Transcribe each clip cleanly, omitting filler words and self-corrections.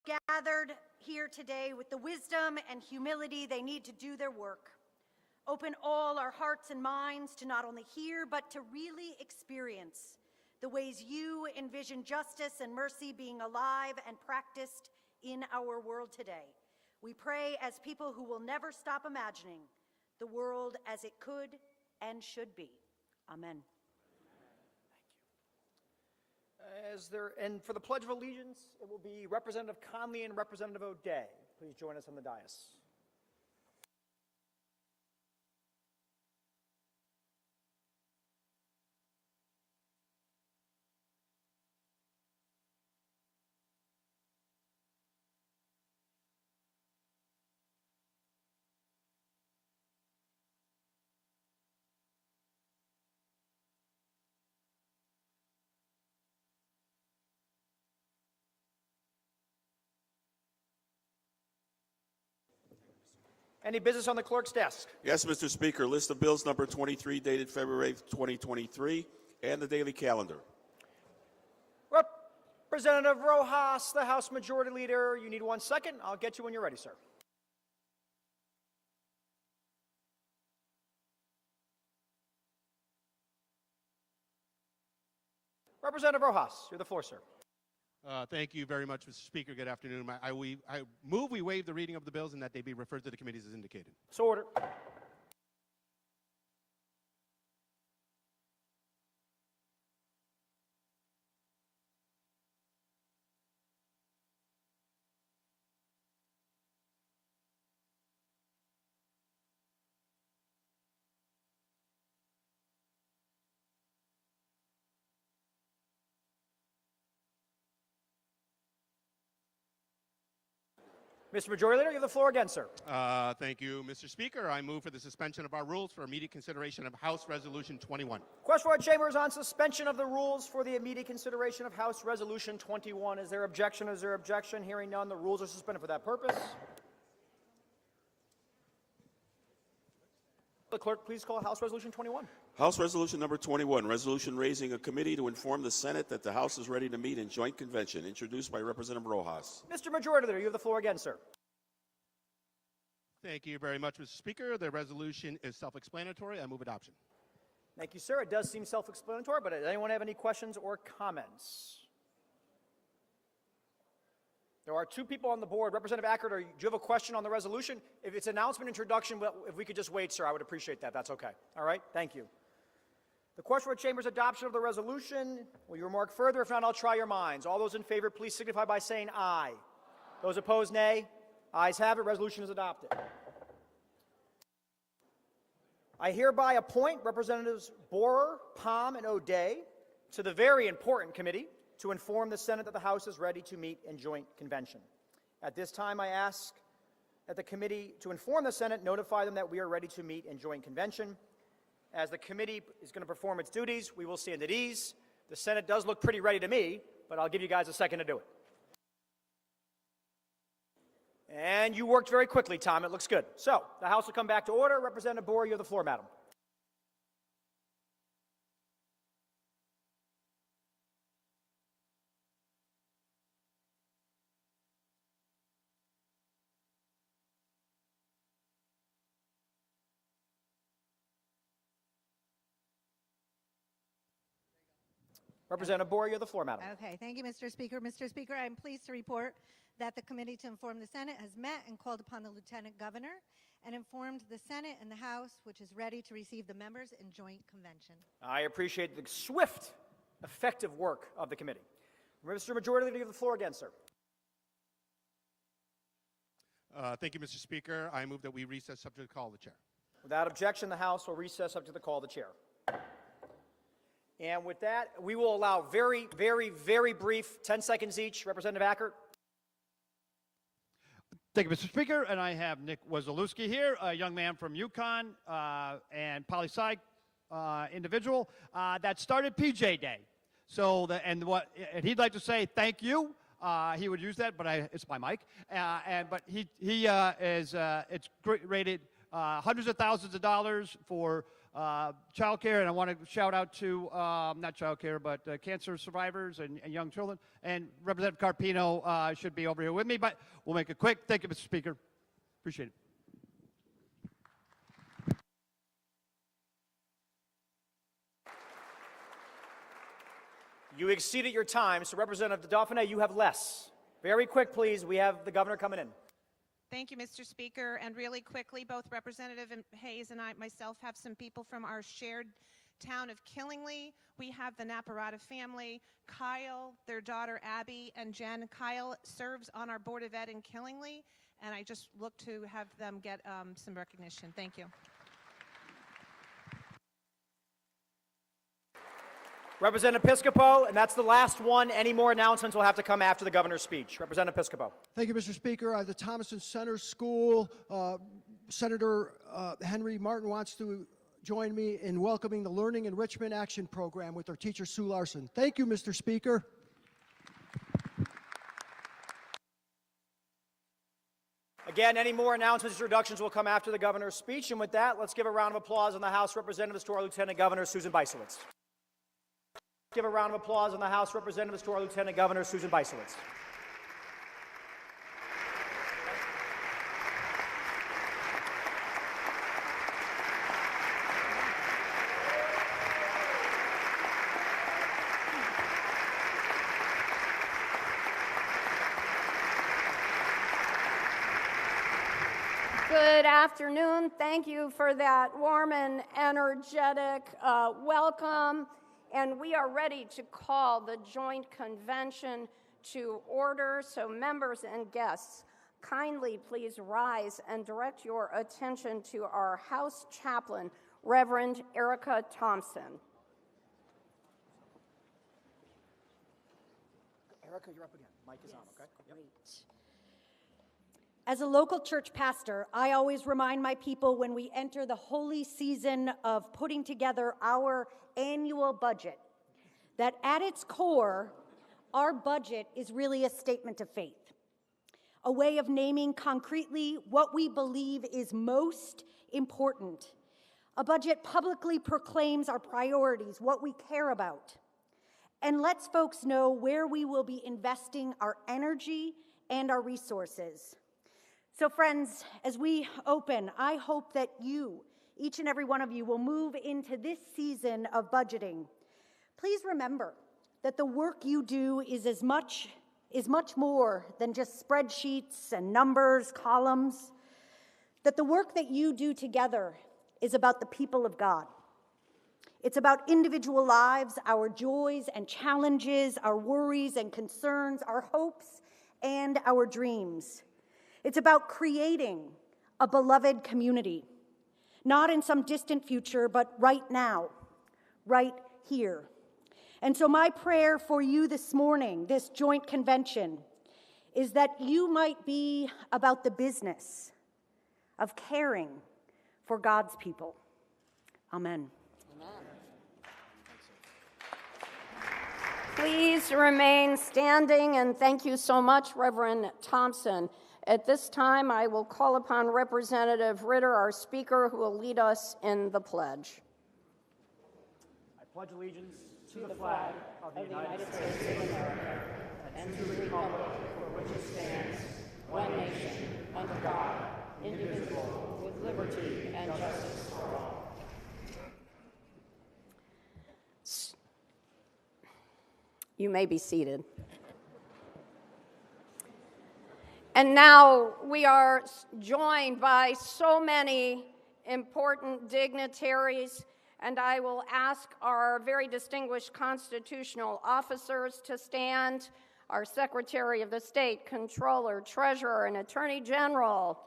gathered here today with the wisdom and humility they need to do their work. Open all our hearts and minds to not only hear, but to really experience the ways you envision justice and mercy being alive and practiced in our world today. We pray as people who will never stop imagining the world as it could and should be. Amen. And for the Pledge of Allegiance, it will be Representative Conley and Representative O'Day. Please join us on the dais. Any business on the clerk's desk? Yes, Mr. Speaker. List of bills number 23 dated February 2023 and the daily calendar. Representative Rojas, the House Majority Leader. You need 1 second. I'll get you when you're ready, sir. Representative Rojas, you're the floor, sir. Thank you very much, Mr. Speaker. Good afternoon. I move we waive the reading of the bills and that they be referred to the committees as indicated. So ordered. Mr. Majority Leader, you have the floor again, sir. Thank you, Mr. Speaker. I move for the suspension of our rules for immediate consideration of House Resolution 21. Question for the Chambers on suspension of the rules for the immediate consideration of House Resolution 21. Is there objection? Is there objection? Hearing none, the rules are suspended for that purpose. The clerk, please call House Resolution 21. House Resolution number 21, resolution raising a committee to inform the Senate that the House is ready to meet in joint convention, introduced by Representative Rojas. Mr. Majority Leader, you have the floor again, sir. Thank you very much, Mr. Speaker. The resolution is self-explanatory. I move adoption. Thank you, sir. It does seem self-explanatory, but does anyone have any questions or comments? There are two people on the board. Representative Ackert, do you have a question on the resolution? If it's announcement introduction, if we could just wait, sir, I would appreciate that. That's okay. All right? Thank you. The question for the Chamber's adoption of the resolution. Will you remark further? If not, I'll try your minds. All those in favor, please signify by saying aye. Aye. Those opposed, nay. Ayes have it. Resolution is adopted. I hereby appoint Representatives Borer, Palm, and O'Day to the very important committee to inform the Senate that the House is ready to meet in joint convention. At this time, I ask that the committee to inform the Senate notify them that we are ready to meet in joint convention. As the committee is going to perform its duties, we will stand at ease. The Senate does look pretty ready to me, but I'll give you guys a second to do it. And you worked very quickly, Tom. It looks good. So, the House will come back to order. Representative Borer, you have the floor, madam. Representative Borer, you have the floor, madam. Okay, thank you, Mr. Speaker. Mr. Speaker, I'm pleased to report that the committee to inform the Senate has met and called upon the Lieutenant Governor and informed the Senate and the House, which is ready to receive the members in joint convention. I appreciate the swift, effective work of the committee. Mr. Majority Leader, you have the floor again, sir. Thank you, Mr. Speaker. I move that we recess subject to call of the chair. Without objection, the House will recess up to the call of the chair. And with that, we will allow very, very, very brief, 10 seconds each. Representative Ackert. Thank you, Mr. Speaker. And I have Nick Wazalewski here, a young man from Yukon and poli-sci individual that started PJ Day. So, he'd like to say thank you. He would use that, but it's my mic. But he is, it's rated hundreds of thousands of dollars for childcare, and I want to shout out to, not childcare, but cancer survivors and young children. And Representative Carpino should be over here with me, but we'll make it quick. Thank you, Mr. Speaker. Appreciate it. You exceeded your time, so Representative Dauphiné, you have less. Very quick, please. We have the governor coming in. Thank you, Mr. Speaker. And really quickly, both Representative Hayes and I myself have some people from our shared town of Killingly. We have the Naparata family, Kyle, their daughter Abby, and Jen. Kyle serves on our Board of Ed in Killingly, and I just look to have them get some recognition. Thank you. Representative Piscopo, and that's the last one. Any more announcements will have to come after the governor's speech. Representative Piscopo. Thank you, Mr. Speaker. The Thomaston Center School, Senator Henry Martin wants to join me in welcoming the Learning Enrichment Action Program with our teacher, Sue Larson. Thank you, Mr. Speaker. Again, any more announcements or introductions will come after the governor's speech. And with that, let's give a round of applause on the House Representatives to our Lieutenant Governor, Susan Beisowitz. Give a round of applause on the House Representatives to our Lieutenant Governor, Susan Beisowitz. Good afternoon. Thank you for that warm and energetic welcome. And we are ready to call the joint convention to order. So members and guests, kindly please rise and direct your attention to our House Chaplain, Reverend Erica Thompson. Erica, you're up again. Mic is on, okay? Yep. Great. As a local church pastor, I always remind my people when we enter the holy season of putting together our annual budget that at its core, our budget is really a statement of faith, a way of naming concretely what we believe is most important. A budget publicly proclaims our priorities, what we care about, and lets folks know where we will be investing our energy and our resources. So friends, as we open, I hope that you, each and every one of you, will move into this season of budgeting. Please remember that the work you do is much more than just spreadsheets and numbers, columns. That the work that you do together is about the people of God. It's about individual lives, our joys and challenges, our worries and concerns, our hopes and our dreams. It's about creating a beloved community, not in some distant future, but right now, right here. And so my prayer for you this morning, this joint convention, is that you might be about the business of caring for God's people. Amen. Please remain standing, and thank you so much, Reverend Thompson. At this time, I will call upon Representative Ritter, our speaker, who will lead us in the pledge. I pledge allegiance to the flag of the United States of America and to the republic for which it stands, one nation, under God, indivisible, with liberty and justice for all. You may be seated. And now we are joined by so many important dignitaries, and I will ask our very distinguished constitutional officers to stand, our Secretary of the State, Controller, Treasurer, and Attorney General.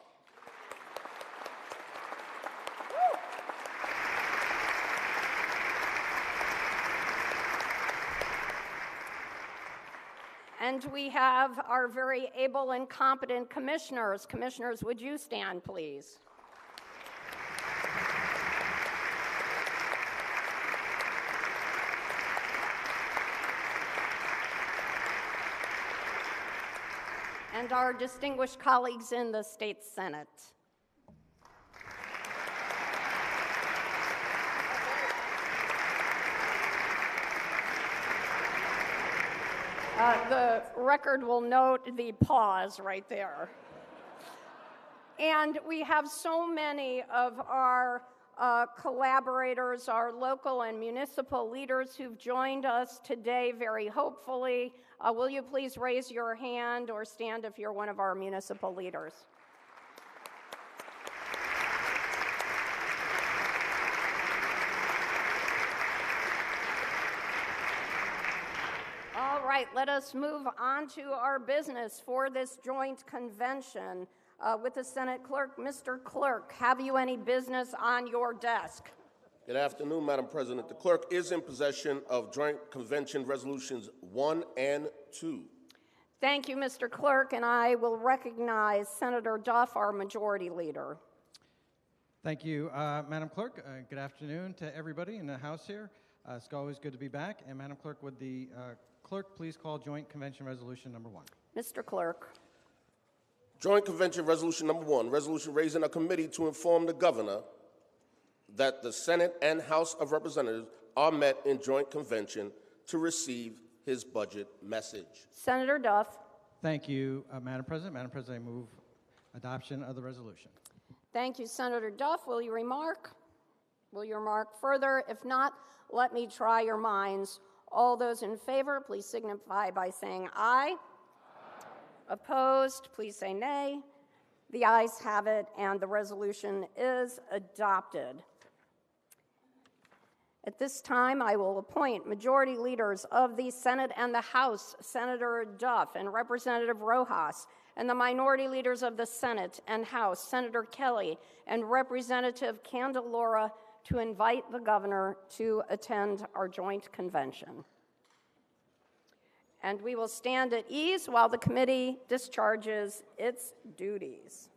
And we have our very able and competent commissioners. Commissioners, would you stand, please? And our distinguished colleagues in the State Senate. The record will note the pause right there. And we have so many of our collaborators, our local and municipal leaders who've joined us today very hopefully. Will you please raise your hand or stand if you're one of our municipal leaders? All right, let us move on to our business for this joint convention. With the Senate Clerk, Mr. Clerk, have you any business on your desk? Good afternoon, Madam President. The clerk is in possession of Joint Convention Resolutions 1 and 2. Thank you, Mr. Clerk, and I will recognize Senator Duff, our Majority Leader. Thank you, Madam Clerk. Good afternoon to everybody in the House here. It's always good to be back. And Madam Clerk, would the clerk please call Joint Convention Resolution number 1? Mr. Clerk. Joint Convention Resolution number 1, resolution raising a committee to inform the governor that the Senate and House of Representatives are met in joint convention to receive his budget message. Senator Duff. Thank you, Madam President. Madam President, I move adoption of the resolution. Thank you, Senator Duff. Will you remark? Will you remark further? If not, let me try your minds. All those in favor, please signify by saying aye. Opposed, please say nay. The ayes have it, and the resolution is adopted. At this time, I will appoint majority leaders of the Senate and the House, Senator Duff and Representative Rojas, and the minority leaders of the Senate and House, Senator Kelly and Representative Candelora, to invite the governor to attend our joint convention. And we will stand at ease while the committee discharges its duties.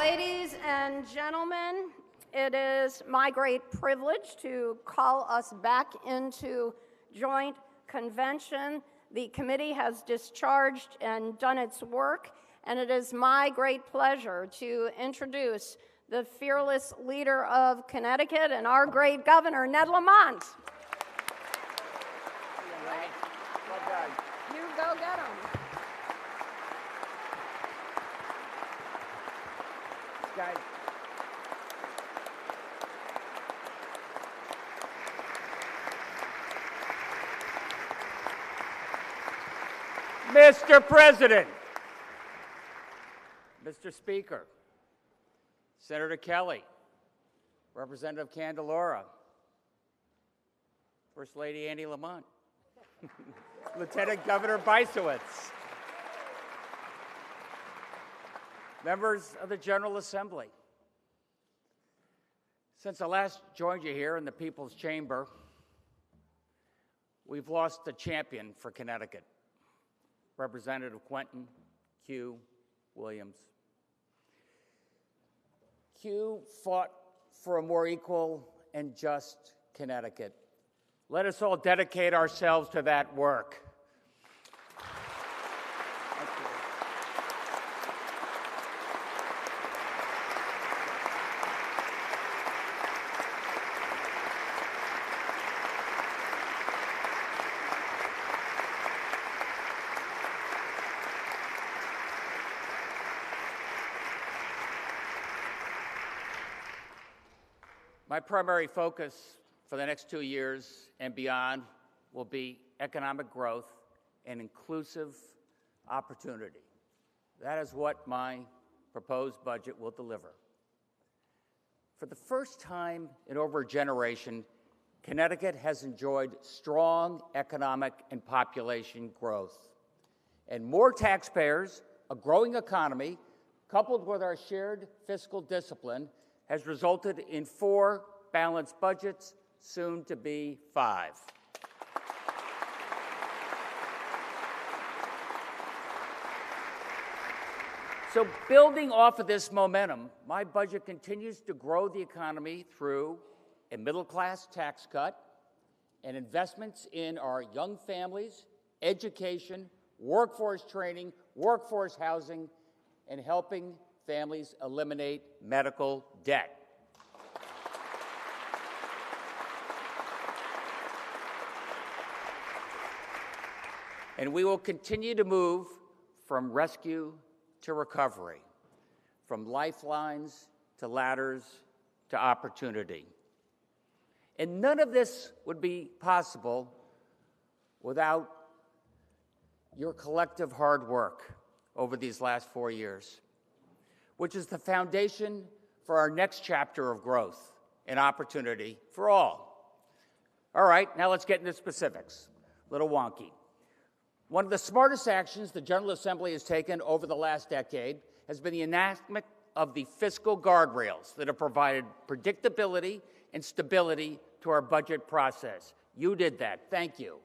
Ladies and gentlemen, it is my great privilege to call us back into joint convention. The committee has discharged and done its work, and it is my great pleasure to introduce the fearless leader of Connecticut and our great governor, Ned Lamont. You go get him. Guys. Mr. President, Mr. Speaker, Senator Kelly, Representative Candelora, First Lady Annie Lamont, Lieutenant Governor Bysowitz, members of the General Assembly. Since I last joined you here in the People's Chamber, we've lost a champion for Connecticut, Representative Quentin Q. Williams. Q fought for a more equal and just Connecticut. Let us all dedicate ourselves to that work. Thank you. My primary focus for the next 2 years and beyond will be economic growth and inclusive opportunity. That is what my proposed budget will deliver. For the first time in over a generation, Connecticut has enjoyed strong economic and population growth. And more taxpayers, a growing economy, coupled with our shared fiscal discipline, has resulted in 4 balanced budgets, soon to be 5. So building off of this momentum, my budget continues to grow the economy through a middle-class tax cut and investments in our young families, education, workforce training, workforce housing, and helping families eliminate medical debt. And we will continue to move from rescue to recovery, from lifelines to ladders to opportunity. And none of this would be possible without your collective hard work over these last 4 years, which is the foundation for our next chapter of growth and opportunity for all. All right, now let's get into specifics. A little wonky. One of the smartest actions the General Assembly has taken over the last decade has been the enactment of the fiscal guardrails that have provided predictability and stability to our budget process. You did that. Thank you.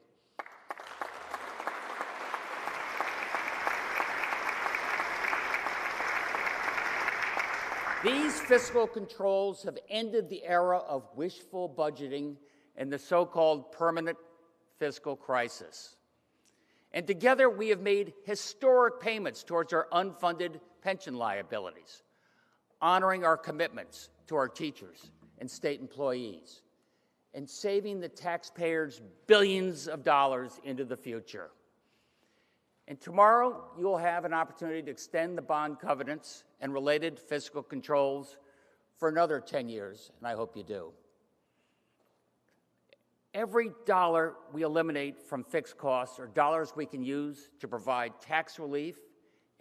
These fiscal controls have ended the era of wishful budgeting and the so-called permanent fiscal crisis. And together we have made historic payments towards our unfunded pension liabilities, honoring our commitments to our teachers and state employees, and saving the taxpayers billions of dollars into the future. And tomorrow, you will have an opportunity to extend the bond covenants and related fiscal controls for another 10 years, and I hope you do. Every dollar we eliminate from fixed costs are dollars we can use to provide tax relief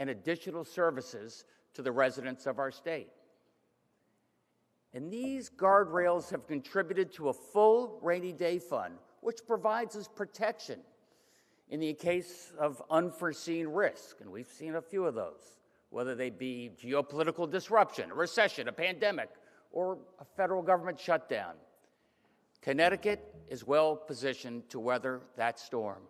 and additional services to the residents of our state. And these guardrails have contributed to a full rainy day fund, which provides us protection in the case of unforeseen risk, and we've seen a few of those, whether they be geopolitical disruption, a recession, a pandemic, or a federal government shutdown. Connecticut is well positioned to weather that storm.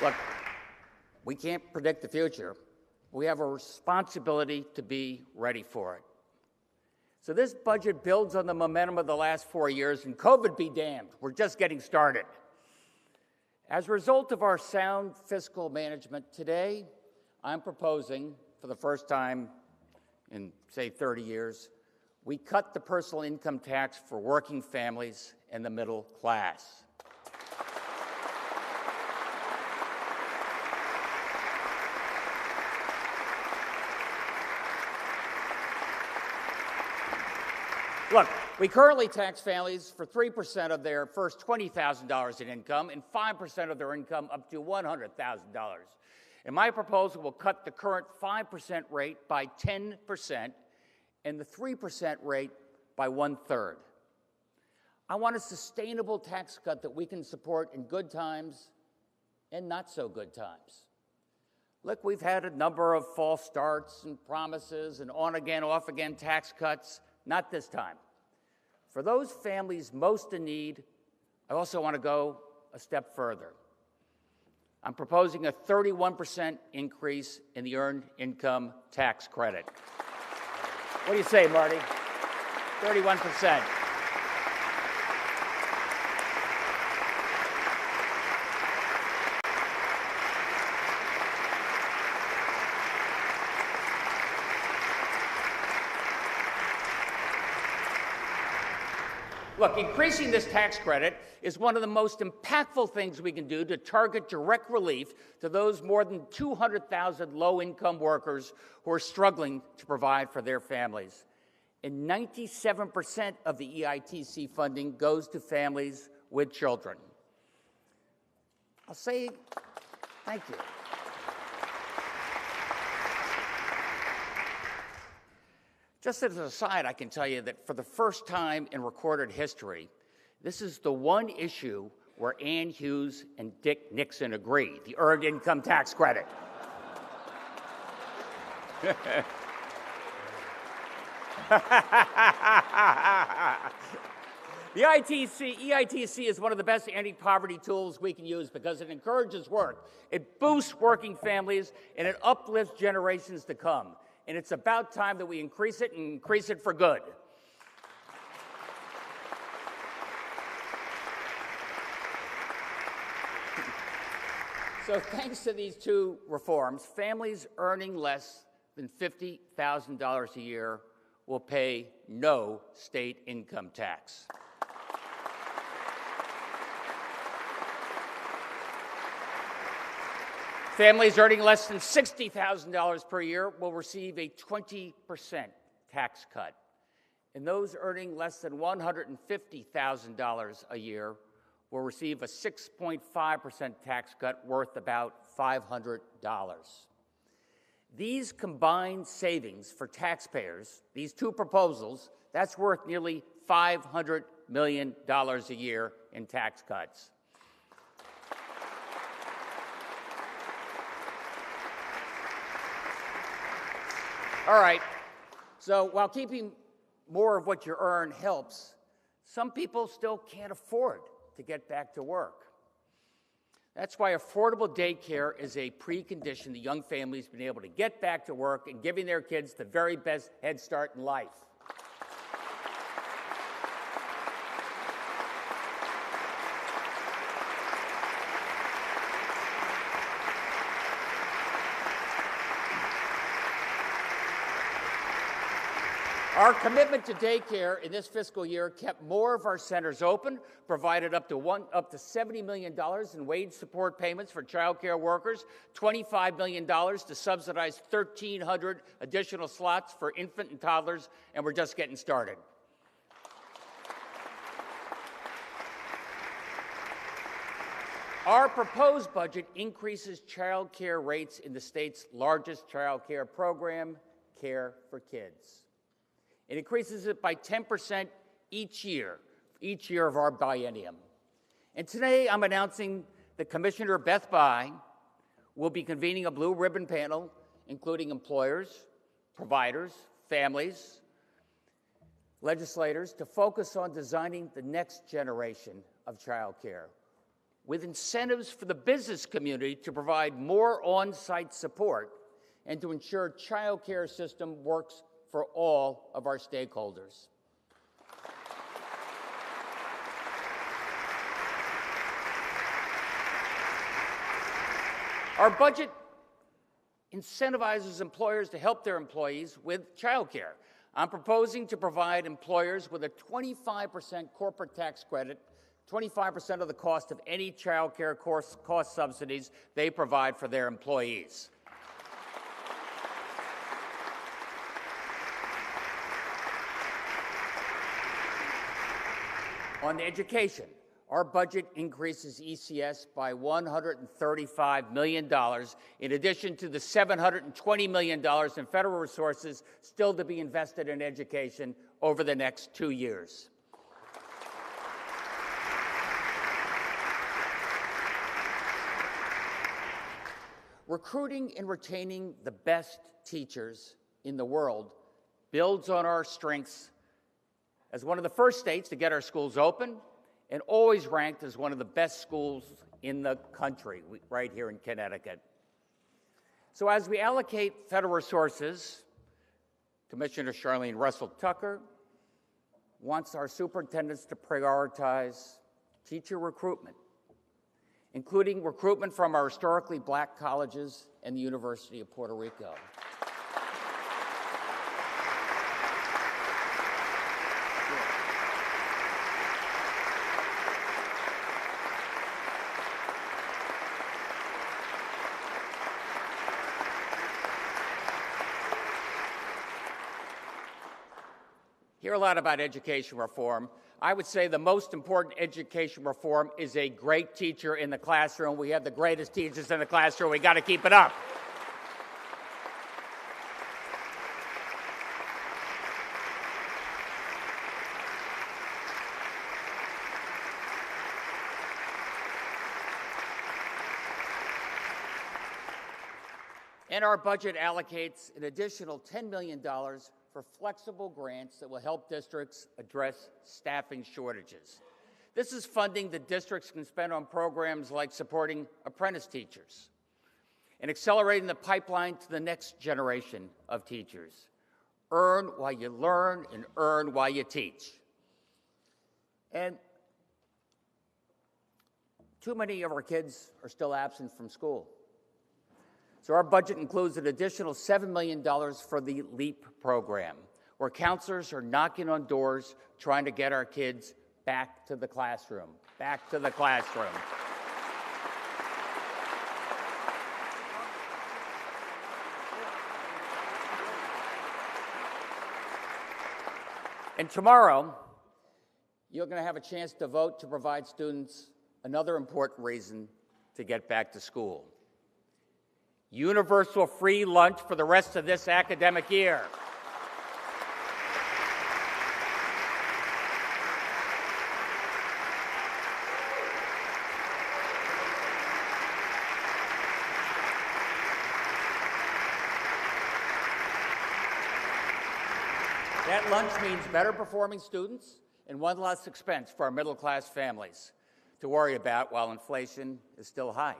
Look, we can't predict the future. We have a responsibility to be ready for it. So this budget builds on the momentum of the last 4 years, and COVID be damned, we're just getting started. As a result of our sound fiscal management, today I'm proposing, for the first time in, say, 30 years, we cut the personal income tax for working families and the middle class. Look, we currently tax families for 3% of their first $20,000 in income and 5% of their income up to $100,000. And my proposal will cut the current 5% rate by 10% and the 3% rate by 1/3. I want a sustainable tax cut that we can support in good times and not so good times. Look, we've had a number of false starts and promises and on-again, off-again tax cuts. Not this time. For those families most in need, I also want to go a step further. I'm proposing a 31% increase in the Earned Income Tax Credit. What do you say, Marty? 31%. Look, increasing this tax credit is one of the most impactful things we can do to target direct relief to those more than 200,000 low-income workers who are struggling to provide for their families. And 97% of the EITC funding goes to families with children. I'll say thank you. Just as an aside, I can tell you that for the first time in recorded history, this is the one issue where Ann Hughes and Dick Nixon agree, the Earned Income Tax Credit. The EITC is one of the best anti-poverty tools we can use because it encourages work, it boosts working families, and it uplifts generations to come. And it's about time that we increase it and increase it for good. So thanks to these two reforms, families earning less than $50,000 a year will pay no state income tax. Families earning less than $60,000 per year will receive a 20% tax cut. And those earning less than $150,000 a year will receive a 6.5% tax cut worth about $500. These combined savings for taxpayers, these two proposals, that's worth nearly $500 million a year in tax cuts. All right, so while keeping more of what you earn helps, some people still can't afford to get back to work. That's why affordable daycare is a precondition to young families being able to get back to work and giving their kids the very best head start in life. Our commitment to daycare in this fiscal year kept more of our centers open, provided up to $70 million in wage support payments for childcare workers, $25 million to subsidize 1,300 additional slots for infant and toddlers, and we're just getting started. Our proposed budget increases childcare rates in the state's largest childcare program, Care for Kids. It increases it by 10% each year of our biennium. And today I'm announcing that Commissioner Beth Bai will be convening a blue ribbon panel, including employers, providers, families, legislators, to focus on designing the next generation of childcare, with incentives for the business community to provide more on-site support and to ensure childcare system works for all of our stakeholders. Our budget incentivizes employers to help their employees with childcare. I'm proposing to provide employers with a 25% corporate tax credit, 25% of the cost of any childcare cost subsidies they provide for their employees. On education, our budget increases ECS by $135 million, in addition to the $720 million in federal resources still to be invested in education over the next 2 years. Recruiting and retaining the best teachers in the world builds on our strengths as one of the first states to get our schools open and always ranked as one of the best schools in the country, right here in Connecticut. So as we allocate federal resources, Commissioner Charlene Russell Tucker wants our superintendents to prioritize teacher recruitment, including recruitment from our historically black colleges and the University of Puerto Rico. Hear a lot about education reform. I would say the most important education reform is a great teacher in the classroom. We have the greatest teachers in the classroom. We got to keep it up. And our budget allocates an additional $10 million for flexible grants that will help districts address staffing shortages. This is funding the districts can spend on programs like supporting apprentice teachers and accelerating the pipeline to the next generation of teachers. Earn while you learn and earn while you teach. And too many of our kids are still absent from school. So our budget includes an additional $7 million for the LEAP program, where counselors are knocking on doors trying to get our kids back to the classroom, back to the classroom. And tomorrow, you're going to have a chance to vote to provide students another important reason to get back to school. Universal free lunch for the rest of this academic year. That lunch means better performing students and one less expense for our middle-class families to worry about while inflation is still high.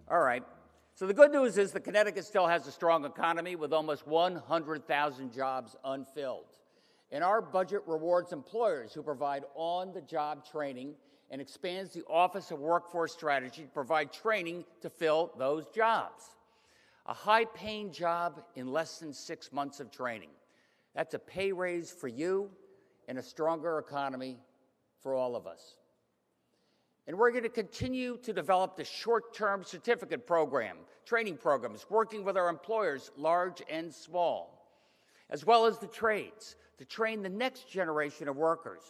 All right. So the good news is that Connecticut still has a strong economy with almost 100,000 jobs unfilled. And our budget rewards employers who provide on-the-job training and expands the Office of Workforce Strategy to provide training to fill those jobs. A high-paying job in less than 6 months of training. That's a pay raise for you and a stronger economy for all of us. And we're going to continue to develop the short-term certificate program, training programs, working with our employers, large and small, as well as the trades, to train the next generation of workers.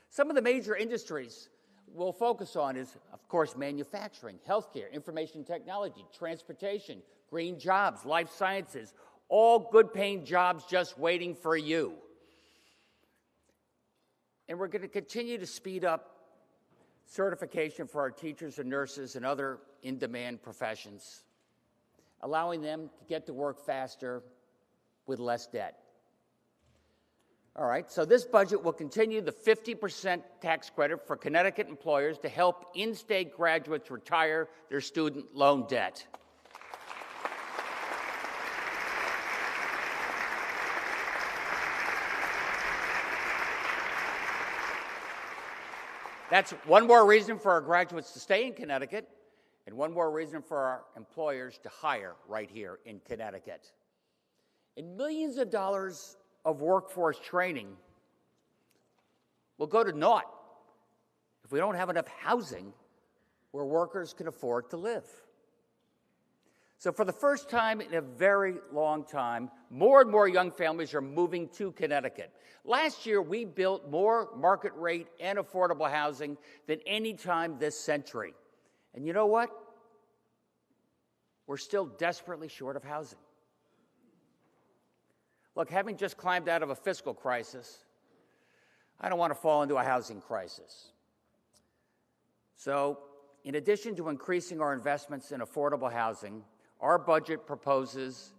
Some of the major industries we'll focus on is, of course, manufacturing, healthcare, information technology, transportation, green jobs, life sciences, all good-paying jobs just waiting for you. And we're going to continue to speed up certification for our teachers and nurses and other in-demand professions, allowing them to get to work faster with less debt. All right, so this budget will continue the 50% tax credit for Connecticut employers to help in-state graduates retire their student loan debt. That's one more reason for our graduates to stay in Connecticut, and one more reason for our employers to hire right here in Connecticut. And millions of dollars of workforce training will go to naught if we don't have enough housing where workers can afford to live. So for the first time in a very long time, more and more young families are moving to Connecticut. Last year, we built more market rate and affordable housing than any time this century. And you know what? We're still desperately short of housing. Look, having just climbed out of a fiscal crisis, I don't want to fall into a housing crisis. So, in addition to increasing our investments in affordable housing, our budget proposes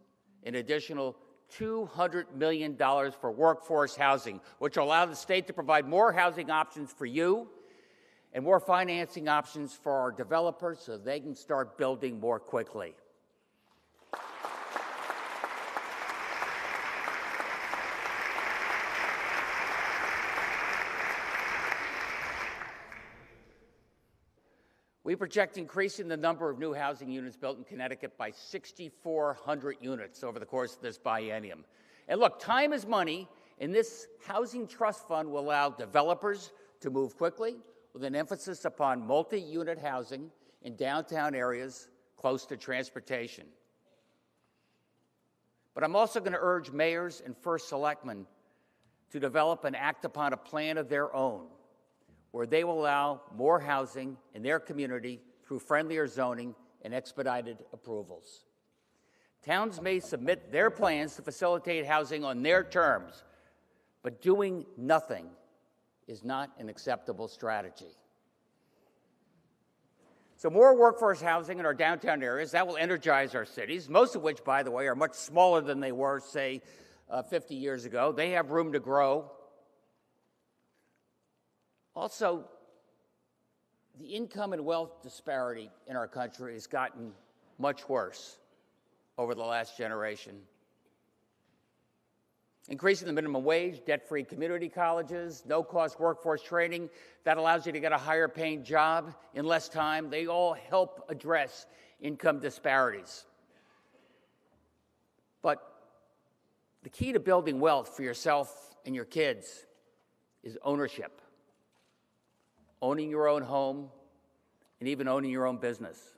an additional $200 million for workforce housing, which will allow the state to provide more housing options for you and more financing options for our developers so they can start building more quickly. We project increasing the number of new housing units built in Connecticut by 6,400 units over the course of this biennium. And look, time is money, and this housing trust fund will allow developers to move quickly with an emphasis upon multi-unit housing in downtown areas close to transportation. But I'm also going to urge mayors and first selectmen to develop and act upon a plan of their own where they will allow more housing in their community through friendlier zoning and expedited approvals. Towns may submit their plans to facilitate housing on their terms, but doing nothing is not an acceptable strategy. So more workforce housing in our downtown areas, that will energize our cities, most of which, by the way, are much smaller than they were, say, 50 years ago. They have room to grow. Also, the income and wealth disparity in our country has gotten much worse over the last generation. Increasing the minimum wage, debt-free community colleges, no-cost workforce training that allows you to get a higher-paying job in less time, they all help address income disparities. But the key to building wealth for yourself and your kids is ownership. Owning your own home, and even owning your own business.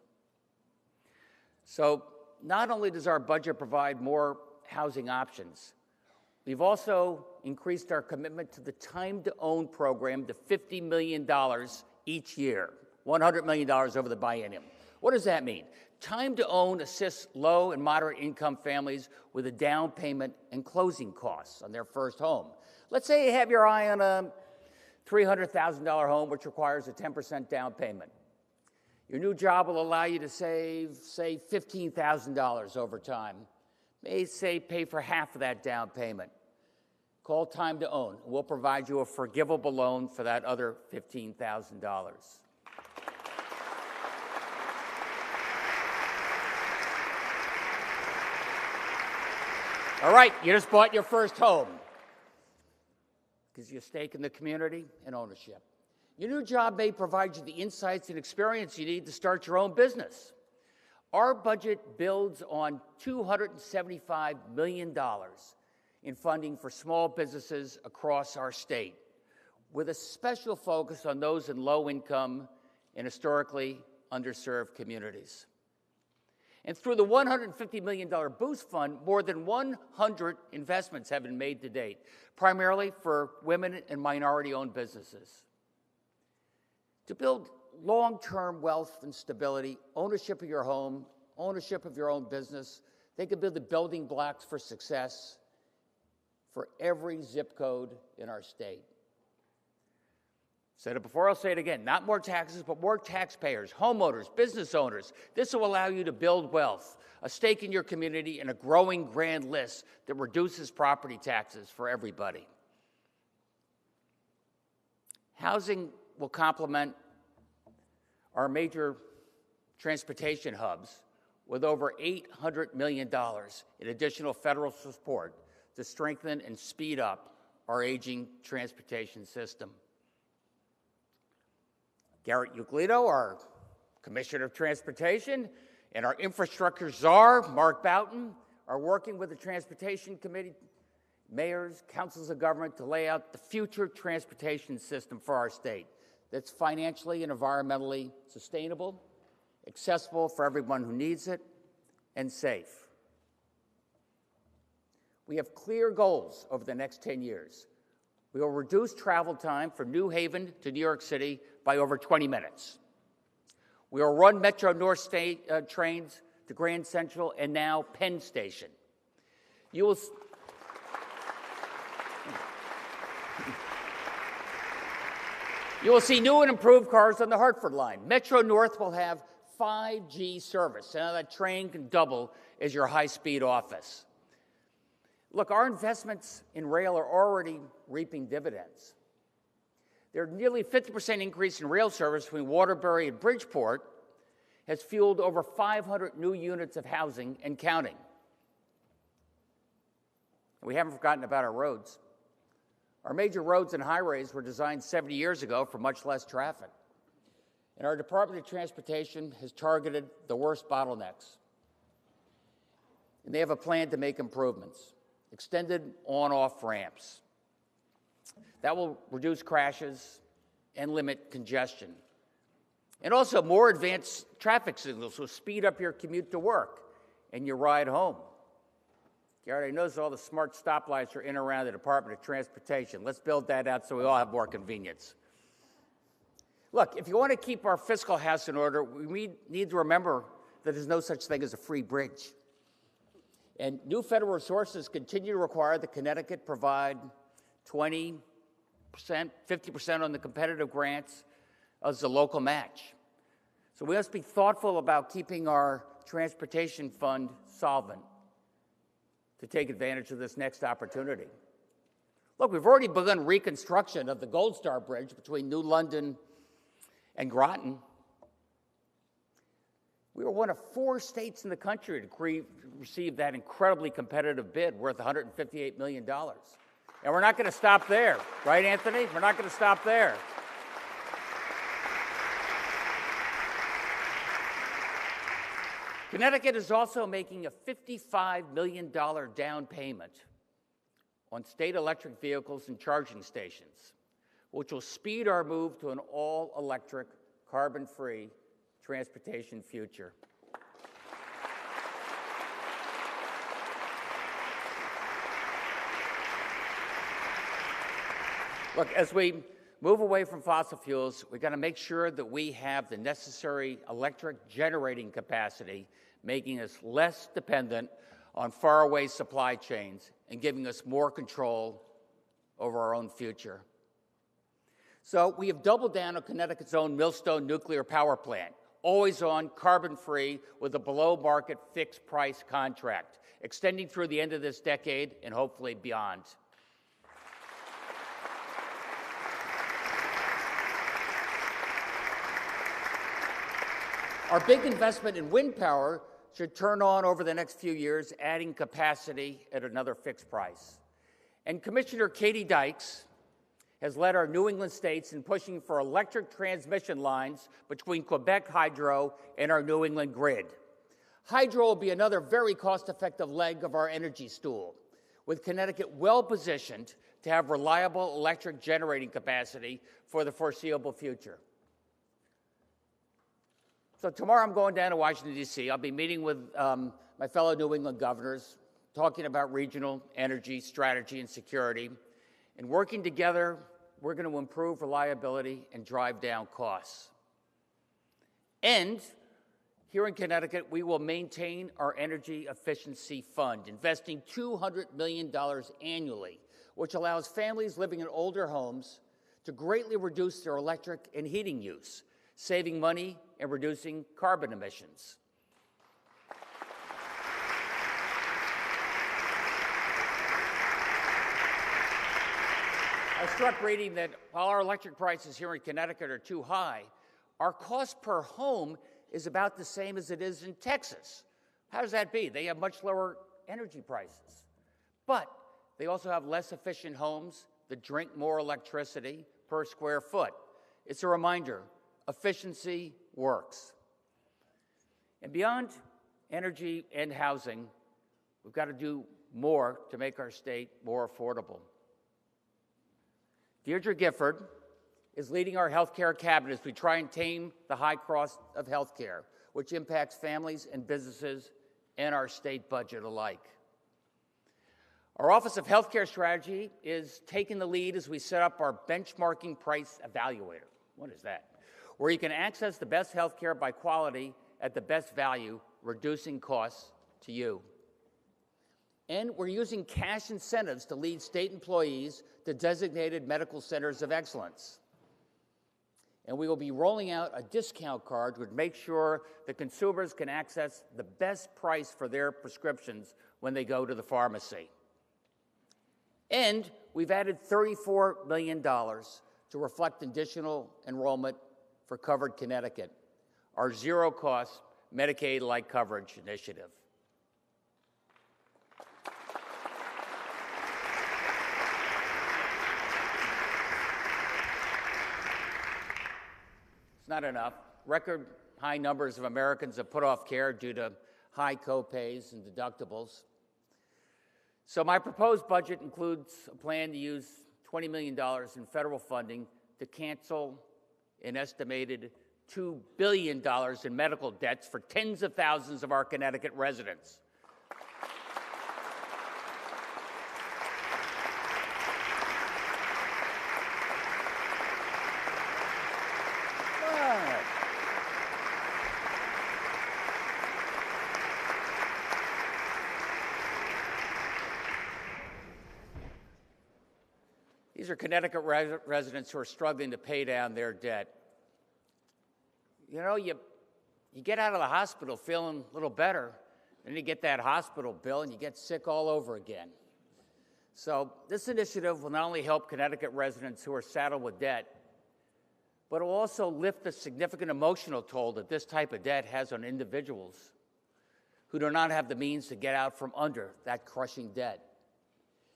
So not only does our budget provide more housing options, we've also increased our commitment to the Time to Own program to $50 million each year, $100 million over the biennium. What does that mean? Time to Own assists low and moderate income families with a down payment and closing costs on their first home. Let's say you have your eye on a $300,000 home, which requires a 10% down payment. Your new job will allow you to save, say, $15,000 over time. May, say, pay for half of that down payment. Call Time to Own. We'll provide you a forgivable loan for that other $15,000. All right, you just bought your first home. Gives you a stake in the community and ownership. Your new job may provide you the insights and experience you need to start your own business. Our budget builds on $275 million in funding for small businesses across our state, with a special focus on those in low-income and historically underserved communities. And through the $150 million Boost Fund, more than 100 investments have been made to date, primarily for women and minority-owned businesses. To build long-term wealth and stability, ownership of your home, ownership of your own business, they can build the building blocks for success for every zip code in our state. Said it before, I'll say it again. Not more taxes, but more taxpayers, homeowners, business owners. This will allow you to build wealth, a stake in your community, and a growing grand list that reduces property taxes for everybody. Housing will complement our major transportation hubs with over $800 million in additional federal support to strengthen and speed up our aging transportation system. Garrett Uglito, our Commissioner of Transportation, and our infrastructure czar, Mark Boughton, are working with the Transportation Committee, mayors, councils of government to lay out the future transportation system for our state that's financially and environmentally sustainable, accessible for everyone who needs it, and safe. We have clear goals over the next 10 years. We will reduce travel time from New Haven to New York City by over 20 minutes. We will run Metro North State trains to Grand Central and now Penn Station. You will see new and improved cars on the Hartford line. Metro North will have 5G service. Now that train can double as your high-speed office. Look, our investments in rail are already reaping dividends. Their nearly 50% increase in rail service between Waterbury and Bridgeport has fueled over 500 new units of housing and counting. We haven't forgotten about our roads. Our major roads and highways were designed 70 years ago for much less traffic. And our Department of Transportation has targeted the worst bottlenecks. And they have a plan to make improvements. Extended on-off ramps. That will reduce crashes and limit congestion. And also more advanced traffic signals will speed up your commute to work and your ride home. Garrett, I notice all the smart stoplights are in and around the Department of Transportation. Let's build that out so we all have more convenience. Look, if you want to keep our fiscal house in order, we need to remember that there's no such thing as a free bridge. And new federal resources continue to require that Connecticut provide 20%, 50% on the competitive grants as a local match. So we must be thoughtful about keeping our transportation fund solvent to take advantage of this next opportunity. Look, we've already begun reconstruction of the Gold Star Bridge between New London and Groton. We were one of 4 states in the country to receive that incredibly competitive bid worth $158 million. And we're not going to stop there, right, Anthony? We're not going to stop there. Connecticut is also making a $55 million down payment on state electric vehicles and charging stations, which will speed our move to an all-electric, carbon-free transportation future. Look, as we move away from fossil fuels, we've got to make sure that we have the necessary electric generating capacity, making us less dependent on faraway supply chains and giving us more control over our own future. So we have doubled down on Connecticut's own Millstone nuclear power plant, always on, carbon-free, with a below-market fixed-price contract, extending through the end of this decade and hopefully beyond. Our big investment in wind power should turn on over the next few years, adding capacity at another fixed price. And Commissioner Katie Dykes has led our New England states in pushing for electric transmission lines between Quebec Hydro and our New England grid. Hydro will be another very cost-effective leg of our energy stool, with Connecticut well-positioned to have reliable electric generating capacity for the foreseeable future. So tomorrow I'm going down to Washington, D.C. I'll be meeting with my fellow New England governors, talking about regional energy strategy and security. And working together, we're going to improve reliability and drive down costs. And here in Connecticut, we will maintain our energy efficiency fund, investing $200 million annually, which allows families living in older homes to greatly reduce their electric and heating use, saving money and reducing carbon emissions. I was struck reading that while our electric prices here in Connecticut are too high, our cost per home is about the same as it is in Texas. How does that be? They have much lower energy prices. But they also have less efficient homes that drink more electricity per square foot. It's a reminder, efficiency works. And beyond energy and housing, we've got to do more to make our state more affordable. Deirdre Gifford is leading our healthcare cabinet as we try and tame the high cost of healthcare, which impacts families and businesses and our state budget alike. Our Office of Healthcare Strategy is taking the lead as we set up our benchmarking price evaluator. What is that? Where you can access the best healthcare by quality at the best value, reducing costs to you. And we're using cash incentives to lead state employees to designated medical centers of excellence. And we will be rolling out a discount card to make sure that consumers can access the best price for their prescriptions when they go to the pharmacy. And we've added $34 million to reflect additional enrollment for Covered Connecticut, our zero-cost Medicaid-like coverage initiative. It's not enough. Record high numbers of Americans have put off care due to high co-pays and deductibles. So my proposed budget includes a plan to use $20 million in federal funding to cancel an estimated $2 billion in medical debts for tens of thousands of our Connecticut residents. These are Connecticut residents who are struggling to pay down their debt. You know, you get out of the hospital feeling a little better, then you get that hospital bill and you get sick all over again. So this initiative will not only help Connecticut residents who are saddled with debt, but it will also lift the significant emotional toll that this type of debt has on individuals who do not have the means to get out from under that crushing debt,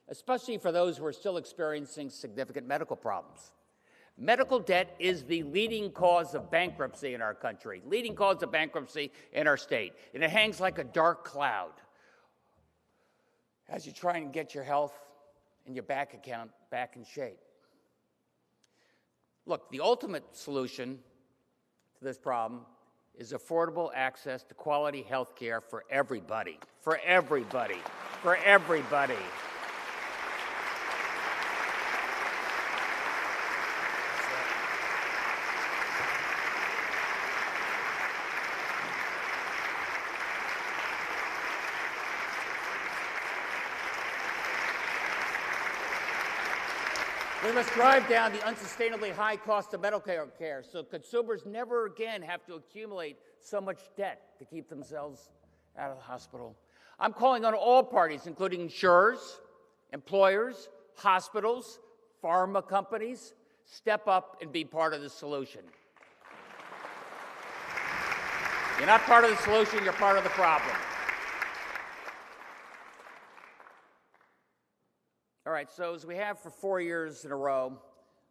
especially for those who are still experiencing significant medical problems. Medical debt is the leading cause of bankruptcy in our country, leading cause of bankruptcy in our state, and it hangs like a dark cloud as you try and get your health and your bank account back in shape. Look, the ultimate solution to this problem is affordable access to quality health care for everybody, for everybody, for everybody. We must drive down the unsustainably high cost of medical care so consumers never again have to accumulate so much debt to keep themselves out of the hospital. I'm calling on all parties, including insurers, employers, hospitals, pharma companies, step up and be part of the solution. You're not part of the solution, you're part of the problem. All right, so as we have for 4 years in a row,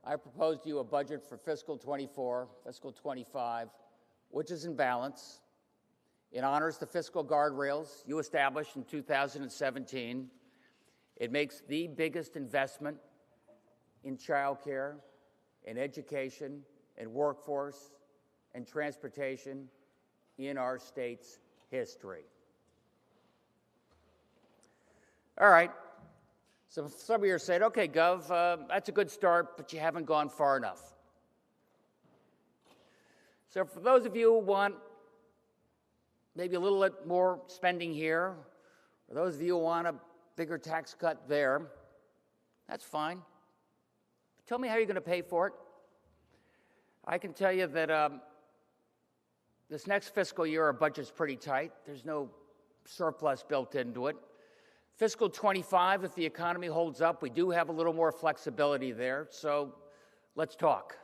I proposed to you a budget for fiscal 24, fiscal 25, which is in balance. It honors the fiscal guardrails you established in 2017. It makes the biggest investment in childcare, in education, in workforce, and transportation in our state's history. All right. So some of you are saying, okay, Gov, that's a good start, but you haven't gone far enough. So for those of you who want maybe a little bit more spending here, or those of you who want a bigger tax cut there, that's fine. But tell me how you're going to pay for it. I can tell you that this next fiscal year, our budget's pretty tight. There's no surplus built into it. Fiscal 25, if the economy holds up, we do have a little more flexibility there, so let's talk.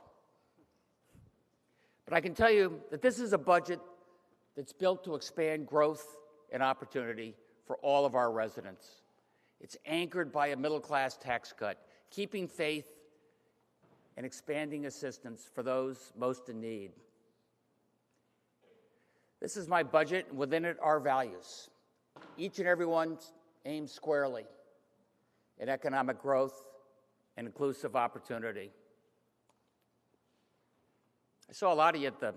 But I can tell you that this is a budget that's built to expand growth and opportunity for all of our residents. It's anchored by a middle-class tax cut, keeping faith and expanding assistance for those most in need. This is my budget, and within it are values. Each and every one aims squarely at economic growth and inclusive opportunity. I saw a lot of you at the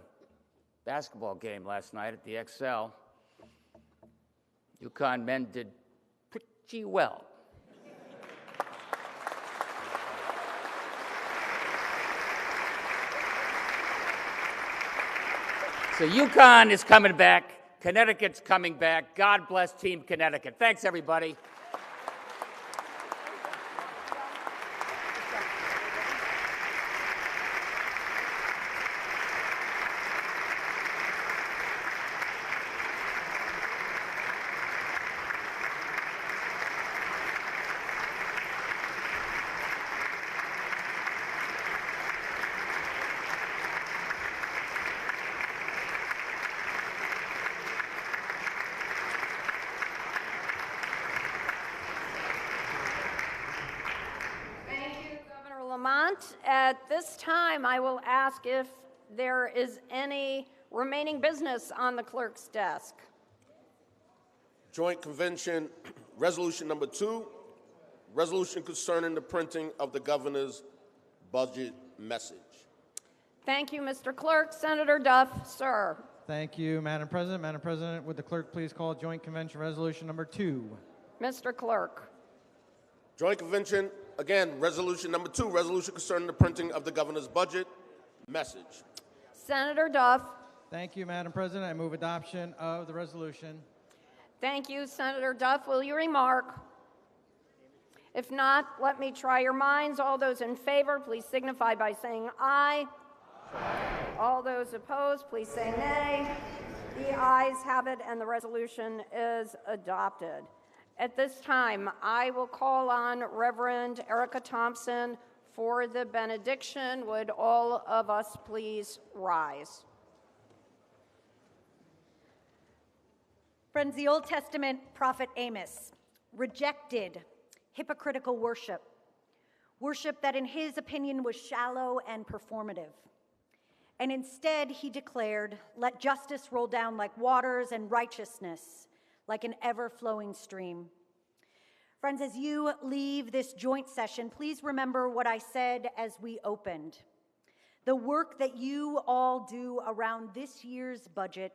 basketball game last night at the XL. UConn men did pretty well. So UConn is coming back. Connecticut's coming back. God bless Team Connecticut. Thanks, everybody. Lamont. At this time, I will ask if there is any remaining business on the clerk's desk. Joint Convention, Resolution Number 2, resolution concerning the printing of the governor's budget message. Thank you, Mr. Clerk. Senator Duff, sir. Thank you, Madam President. Madam President, would the clerk please call Joint Convention Resolution Number 2? Mr. Clerk. Joint Convention, again, Resolution Number 2, resolution concerning the printing of the governor's budget message. Senator Duff. Thank you, Madam President. I move adoption of the resolution. Thank you, Senator Duff. Will you remark? If not, let me try your minds. All those in favor, please signify by saying aye. All those opposed, please say nay. The ayes have it, and the resolution is adopted. At this time, I will call on Reverend Erica Thompson for the benediction. Would all of us please rise? Friends, the Old Testament prophet Amos rejected hypocritical worship, worship that in his opinion was shallow and performative. And instead, he declared, "Let justice roll down like waters and righteousness like an ever-flowing stream." Friends, as you leave this joint session, please remember what I said as we opened. The work that you all do around this year's budget